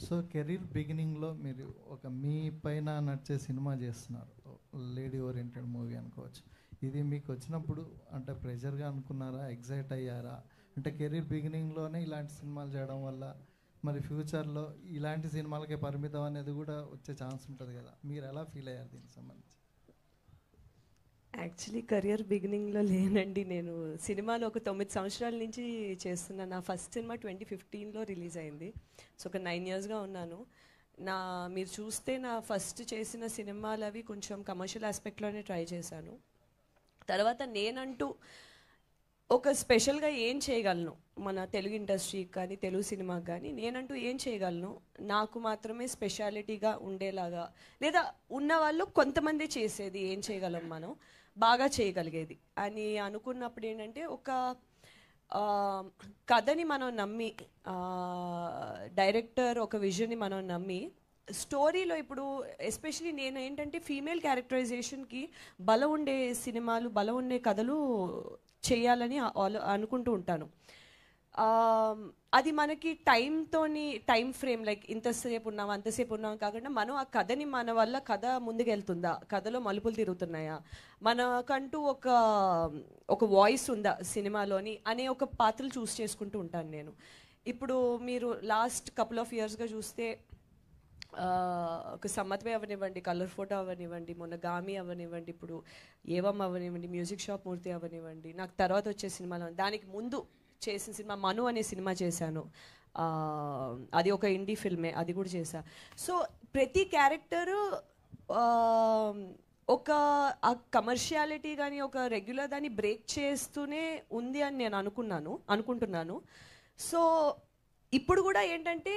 So career బిగినింగ్లో మీరు ఒక మీ పైన నడిచే సినిమా చేస్తున్నారు, లేడీ ఓరియంటెడ్ మూవీ అనుకోవచ్చు. ఇది మీకు వచ్చినప్పుడు అంటే ప్రెషర్గా అనుకున్నారా, ఎగ్జైట్ అయ్యారా? అంటే కెరీర్ బిగినింగ్లోనే ఇలాంటి సినిమాలు చేయడం వల్ల మరి ఫ్యూచర్లో ఇలాంటి సినిమాలకే పరిమితం అనేది కూడా వచ్చే ఛాన్స్ ఉంటుంది కదా, మీరు ఎలా ఫీల్ అయ్యారు దీనికి సంబంధించి? యాక్చువల్లీ కెరియర్ బిగినింగ్లో లేనండి. నేను సినిమాలు ఒక 9 సంవత్సరాల నుంచి చేస్తున్నాను. నా ఫస్ట్ సినిమా 2015లో రిలీజ్ అయింది. సో ఒక 9 ఇయర్స్గా ఉన్నాను. మీరు చూస్తే నా ఫస్ట్ చేసిన సినిమాలు అవి కొంచెం కమర్షియల్ ఆస్పెక్ట్లోనే ట్రై చేశాను. తర్వాత నేనంటూ ఒక స్పెషల్గా ఏం చేయగలను మన తెలుగు ఇండస్ట్రీకి కానీ తెలుగు సినిమాకి కానీ నేనంటూ ఏం చేయగలను, నాకు మాత్రమే స్పెషాలిటీగా ఉండేలాగా, లేదా ఉన్నవాళ్ళు కొంతమంది చేసేది ఏం చేయగలం మనం బాగా చేయగలిగేది అని అనుకున్నప్పుడు ఏంటంటే ఒక కథని మనం నమ్మి, డైరెక్టర్ ఒక విజన్ని మనం నమ్మి స్టోరీలో ఇప్పుడు ఎస్పెషలీ నేను ఏంటంటే ఫీమేల్ క్యారెక్టరైజేషన్కి బలం ఉండే సినిమాలు, బలం ఉండే కథలు చేయాలని అనుకుంటూ ఉంటాను. అది మనకి టైం ఫ్రేమ్ లైక్ ఇంతసేపు ఉన్నాం అంతసేపు ఉన్నాం కాకుండా మనం ఆ కథని మన వల్ల కథ ముందుకెళ్తుందా, కథలో మలుపులు తిరుగుతున్నాయా, మనకంటూ ఒక వాయిస్ ఉందా సినిమాలోని అనే ఒక పాత్రలు చూస్ చేసుకుంటూ ఉంటాను నేను. ఇప్పుడు మీరు లాస్ట్ కపుల్ ఆఫ్ ఇయర్స్గా చూస్తే ఒక సమ్మత్వే అవనివ్వండి, కలర్ ఫోటో అవనివ్వండి, మొన్న గామి అవనివ్వండి, ఇప్పుడు ఏవం అవనివ్వండి, మ్యూజిక్ షాప్ మూర్తి అవనివ్వండి, నాకు తర్వాత వచ్చే సినిమాలో దానికి ముందు చేసిన సినిమా మను అనే సినిమా చేశాను. అది ఒక ఇండీ ఫిల్మే, అది కూడా చేశా. సో ప్రతి క్యారెక్టరు ఒక ఆ కమర్షియాలిటీ కానీ ఒక రెగ్యులర్ దాన్ని బ్రేక్ చేస్తూనే ఉంది అని నేను అనుకుంటున్నాను. సో ఇప్పుడు కూడా ఏంటంటే